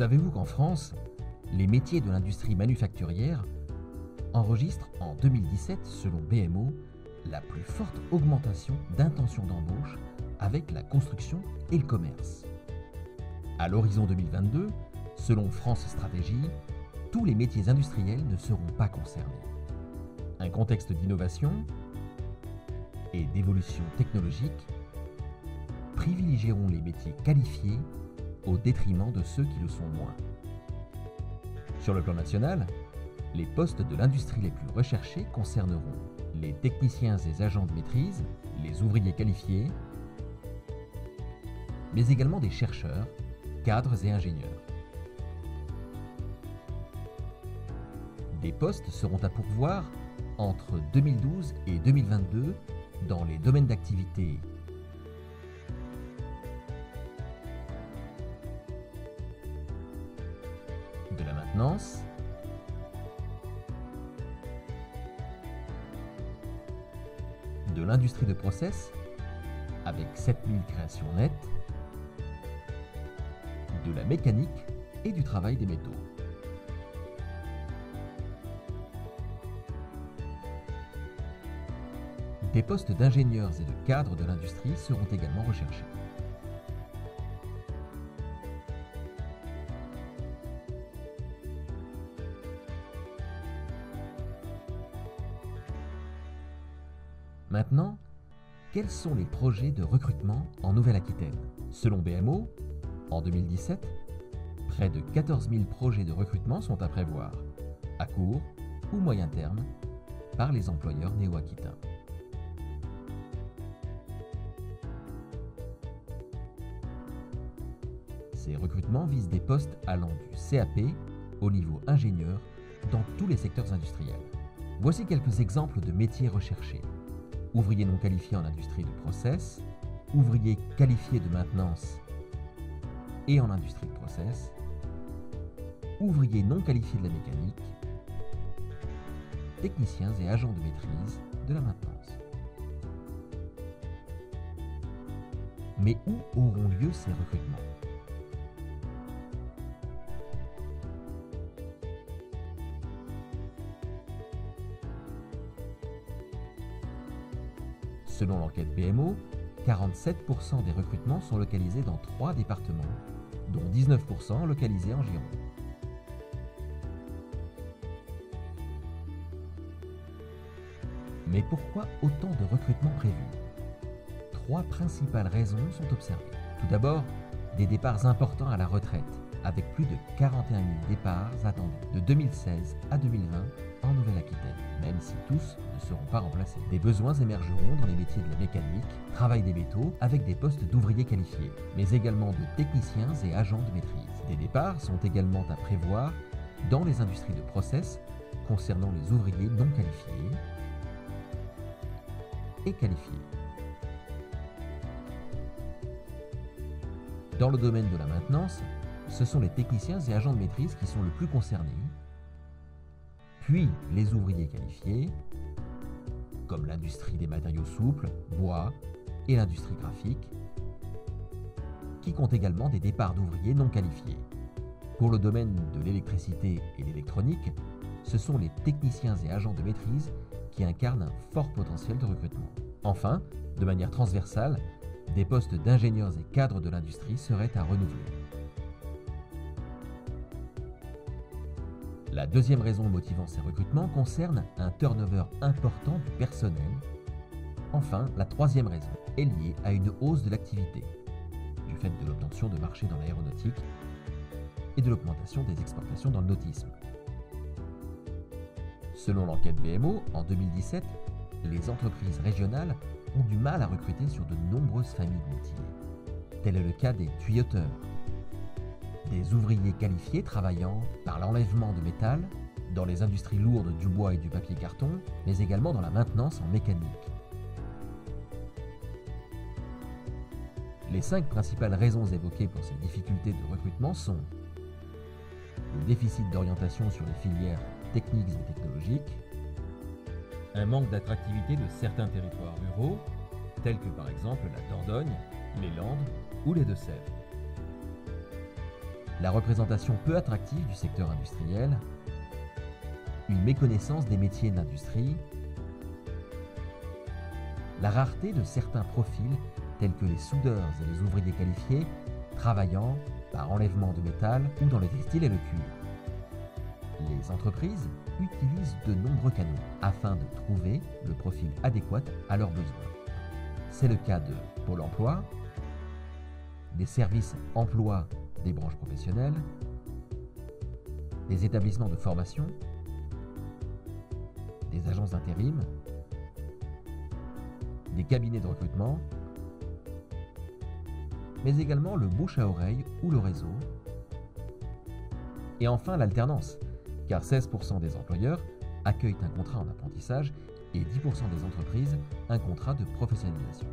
Savez-vous qu'en France, les métiers de l'industrie manufacturière enregistrent en 2017, selon BMO, la plus forte augmentation d'intentions d'embauche avec la construction et le commerce. À l'horizon 2022, selon France Stratégie, tous les métiers industriels ne seront pas concernés. Un contexte d'innovation et d'évolution technologique privilégieront les métiers qualifiés au détriment de ceux qui le sont moins. Sur le plan national, les postes de l'industrie les plus recherchés concerneront les techniciens et agents de maîtrise, les ouvriers qualifiés, mais également des chercheurs, cadres et ingénieurs. Des postes seront à pourvoir entre 2012 et 2022 dans les domaines d'activité de la maintenance, de l'industrie de process, avec 7000 créations nettes, de la mécanique et du travail des métaux. Des postes d'ingénieurs et de cadres de l'industrie seront également recherchés. Maintenant, quels sont les projets de recrutement en Nouvelle-Aquitaine? Selon BMO, en 2017, près de 14 000 projets de recrutement sont à prévoir, à court ou moyen terme, par les employeurs néo-aquitains. Ces recrutements visent des postes allant du CAP au niveau ingénieur dans tous les secteurs industriels. Voici quelques exemples de métiers recherchés. Ouvrier non qualifié en industrie de process, ouvrier qualifié de maintenance et en industrie de process, ouvrier non qualifié de la mécanique, techniciens et agents de maîtrise de la maintenance. Mais où auront lieu ces recrutements? Selon l'enquête BMO, 47% des recrutements sont localisés dans 3 départements, dont 19% localisés en Gironde. Mais pourquoi autant de recrutements prévus? 3 principales raisons sont observées. Tout d'abord, des départs importants à la retraite, avec plus de 41 000 départs attendus de 2016 à 2020 en Nouvelle-Aquitaine, même si tous ne seront pas remplacés. Des besoins émergeront dans les métiers de la mécanique, travail des métaux, avec des postes d'ouvriers qualifiés, mais également de techniciens et agents de maîtrise. Des départs sont également à prévoir dans les industries de process concernant les ouvriers non qualifiés et qualifiés. Dans le domaine de la maintenance, ce sont les techniciens et agents de maîtrise qui sont le plus concernés, puis les ouvriers qualifiés, comme l'industrie des matériaux souples, bois et l'industrie graphique, qui comptent également des départs d'ouvriers non qualifiés. Pour le domaine de l'électricité et l'électronique, ce sont les techniciens et agents de maîtrise qui incarnent un fort potentiel de recrutement. Enfin, de manière transversale, des postes d'ingénieurs et cadres de l'industrie seraient à renouveler. La deuxième raison motivant ces recrutements concerne un turnover important du personnel. Enfin, la troisième raison est liée à une hausse de l'activité, du fait de l'obtention de marchés dans l'aéronautique et de l'augmentation des exportations dans le nautisme. Selon l'enquête BMO, en 2017, les entreprises régionales ont du mal à recruter sur de nombreuses familles de métiers. Tel est le cas des tuyauteurs, des ouvriers qualifiés travaillant par l'enlèvement de métal, dans les industries lourdes du bois et du papier carton, mais également dans la maintenance en mécanique. Les 5 principales raisons évoquées pour ces difficultés de recrutement sont le déficit d'orientation sur les filières techniques et technologiques, un manque d'attractivité de certains territoires ruraux, tels que par exemple la Dordogne, les Landes ou les Deux-Sèvres. la représentation peu attractive du secteur industriel, une méconnaissance des métiers de l'industrie, la rareté de certains profils tels que les soudeurs et les ouvriers qualifiés travaillant par enlèvement de métal ou dans le textile et le cuir. Les entreprises utilisent de nombreux canaux afin de trouver le profil adéquat à leurs besoins. C'est le cas de Pôle emploi, des services emploi des branches professionnelles, des établissements de formation, des agences d'intérim, des cabinets de recrutement, mais également le bouche à oreille ou le réseau, et enfin l'alternance, car 16% des employeurs accueillent un contrat en apprentissage et 10% des entreprises un contrat de professionnalisation.